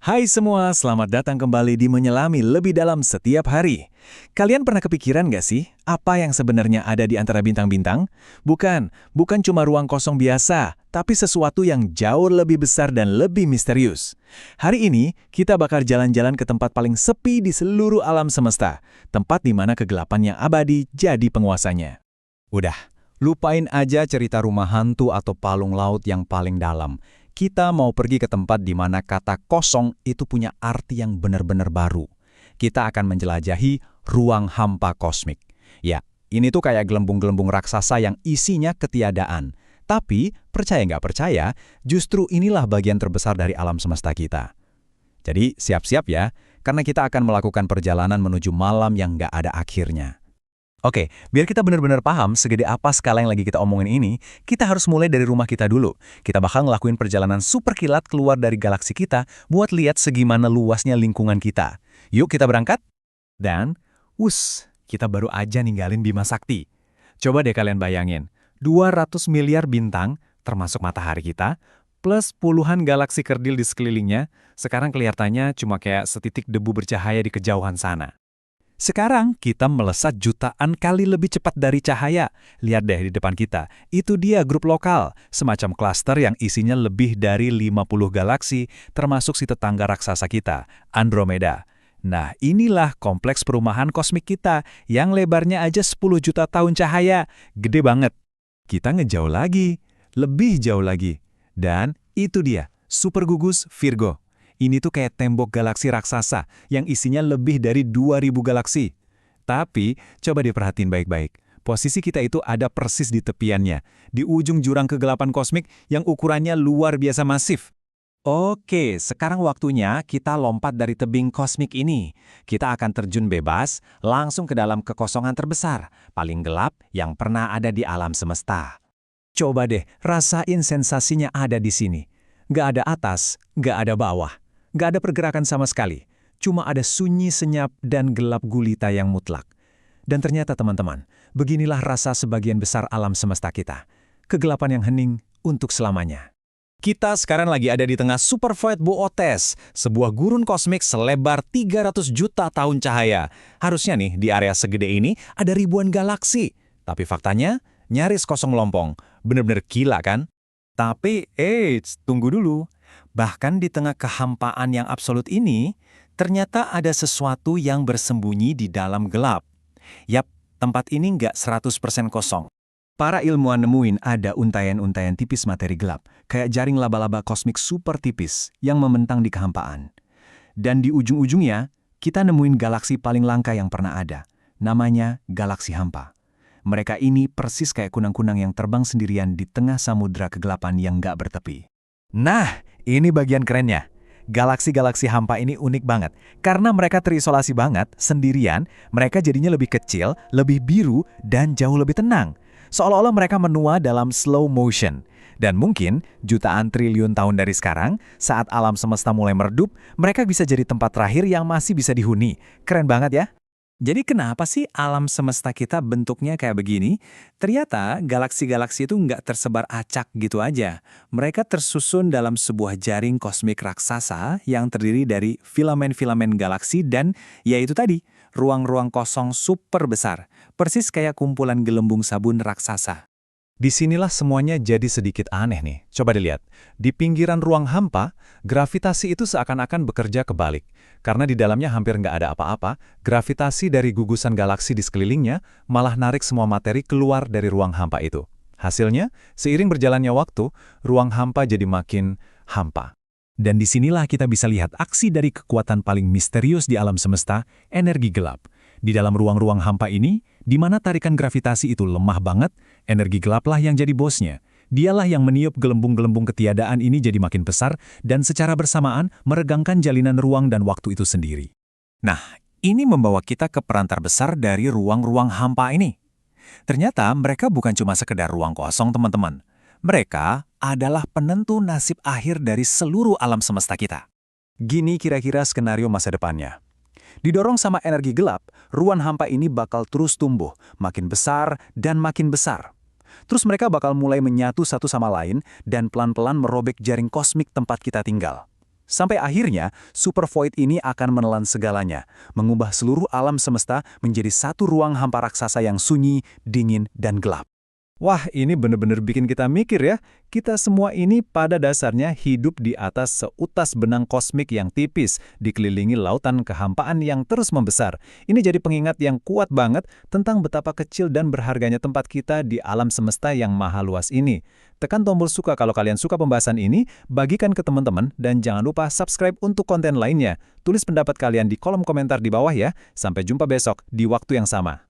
Hai semua, selamat datang kembali di Menyelami Lebih Dalam Setiap Hari. Kalian pernah kepikiran nggak sih, apa yang sebenarnya ada di antara bintang-bintang? Bukan cuma ruang kosong biasa, tapi sesuatu yang jauh lebih besar dan lebih misterius. Hari ini, kita bakal jalan-jalan ke tempat paling sepi di seluruh alam semesta. Tempat di mana kegelapan yang abadi jadi penguasanya. Udah, lupain aja cerita rumah hantu atau palung laut yang paling dalam. Kita mau pergi ke tempat di mana kata kosong itu punya arti yang benar-benar baru. Kita akan menjelajahi ruang hampa kosmik. Ya, ini tuh kayak gelembung-gelembung raksasa yang isinya ketiadaan. Tapi, percaya nggak percaya, justru inilah bagian terbesar dari alam semesta kita. Jadi, siap-siap ya, karena kita akan melakukan perjalanan menuju malam yang nggak ada akhirnya. Oke, biar kita benar-benar paham segede apa skala yang lagi kita omongin ini, kita harus mulai dari rumah kita dulu. Kita bakal ngelakuin perjalanan super kilat keluar dari galaksi kita buat lihat segimana luasnya lingkungan kita. Yuk kita berangkat? Dan, kita baru aja ninggalin Bima Sakti. Coba deh kalian bayangin, 200 miliar bintang, termasuk matahari kita, plus puluhan galaksi kerdil di sekelilingnya, sekarang kelihatannya cuma kayak setitik debu bercahaya di kejauhan sana. Sekarang kita melesat jutaan kali lebih cepat dari cahaya. Lihat deh di depan kita, itu dia grup lokal, semacam klaster yang isinya lebih dari 50 galaksi, termasuk si tetangga raksasa kita, Andromeda. Nah, inilah kompleks perumahan kosmik kita, yang lebarnya aja 10 juta tahun cahaya. Gede banget. Kita ngejauh lagi, lebih jauh lagi. Dan itu dia, supergugus Virgo. Ini tuh kayak tembok galaksi raksasa yang isinya lebih dari 2000 galaksi. Tapi, coba diperhatiin baik-baik. Posisi kita itu ada persis di tepiannya, di ujung jurang kegelapan kosmik yang ukurannya luar biasa masif. Oke, sekarang waktunya kita lompat dari tebing kosmik ini. Kita akan terjun bebas, langsung ke dalam kekosongan terbesar, paling gelap yang pernah ada di alam semesta. Coba deh, rasain sensasinya ada di sini. Nggak ada atas, nggak ada bawah. Nggak ada pergerakan sama sekali, cuma ada sunyi senyap dan gelap gulita yang mutlak. Dan ternyata teman-teman, beginilah rasa sebagian besar alam semesta kita. Kegelapan yang hening untuk selamanya. Kita sekarang lagi ada di tengah Super Void Boötes, sebuah gurun kosmik selebar 300 juta tahun cahaya. Harusnya nih, di area segede ini ada ribuan galaksi. Tapi faktanya, nyaris kosong lompong. Bener-bener gila kan? Tapi, tunggu dulu. Bahkan di tengah kehampaan yang absolut ini, ternyata ada sesuatu yang bersembunyi di dalam gelap. Yap, tempat ini nggak 100% kosong. Para ilmuwan nemuin ada untayan-untayan tipis materi gelap, kayak jaring laba-laba kosmik super tipis yang membentang di kehampaan. Dan di ujung-ujungnya, kita nemuin galaksi paling langka yang pernah ada. Namanya galaksi hampa. Mereka ini persis kayak kunang-kunang yang terbang sendirian di tengah samudra kegelapan yang nggak bertepi. Nah, ini bagian kerennya. Galaksi-galaksi hampa ini unik banget. Karena mereka terisolasi banget, sendirian, mereka jadinya lebih kecil, lebih biru, dan jauh lebih tenang. Seolah-olah mereka menua dalam slow motion. Dan mungkin, jutaan triliun tahun dari sekarang, saat alam semesta mulai meredup, mereka bisa jadi tempat terakhir yang masih bisa dihuni. Keren banget ya? Jadi kenapa sih alam semesta kita bentuknya kayak begini? Ternyata galaksi-galaksi itu nggak tersebar acak gitu aja. Mereka tersusun dalam sebuah jaring kosmik raksasa yang terdiri dari filamen-filamen galaksi dan yaitu tadi, ruang-ruang kosong super besar. Persis kayak kumpulan gelembung sabun raksasa. Disinilah semuanya jadi sedikit aneh nih. Coba dilihat. Di pinggiran ruang hampa, gravitasi itu seakan-akan bekerja kebalik. Karena di dalamnya hampir nggak ada apa-apa, gravitasi dari gugusan galaksi di sekelilingnya malah narik semua materi keluar dari ruang hampa itu. Hasilnya, seiring berjalannya waktu, ruang hampa jadi makin hampa. Dan disinilah kita bisa lihat aksi dari kekuatan paling misterius di alam semesta, energi gelap. Di dalam ruang-ruang hampa ini, di mana tarikan gravitasi itu lemah banget, energi gelaplah yang jadi bosnya. Dialah yang meniup gelembung-gelembung ketiadaan ini jadi makin besar dan secara bersamaan meregangkan jalinan ruang dan waktu itu sendiri. Nah, ini membawa kita ke peran terbesar dari ruang-ruang hampa ini. Ternyata mereka bukan cuma sekedar ruang kosong, teman-teman. Mereka adalah penentu nasib akhir dari seluruh alam semesta kita. Gini kira-kira skenario masa depannya. Didorong sama energi gelap, ruang hampa ini bakal terus tumbuh, makin besar dan makin besar. Terus mereka bakal mulai menyatu satu sama lain dan pelan-pelan merobek jaring kosmik tempat kita tinggal. Sampai akhirnya, super void ini akan menelan segalanya, mengubah seluruh alam semesta menjadi satu ruang hampa raksasa yang sunyi, dingin, dan gelap. Wah, ini benar-benar bikin kita mikir ya. Kita semua ini pada dasarnya hidup di atas seutas benang kosmik yang tipis, dikelilingi lautan kehampaan yang terus membesar. Ini jadi pengingat yang kuat banget tentang betapa kecil dan berharganya tempat kita di alam semesta yang maha luas ini. Tekan tombol suka kalau kalian suka pembahasan ini, bagikan ke teman-teman, dan jangan lupa subscribe untuk konten lainnya. Tulis pendapat kalian di kolom komentar di bawah ya. Sampai jumpa besok di waktu yang sama.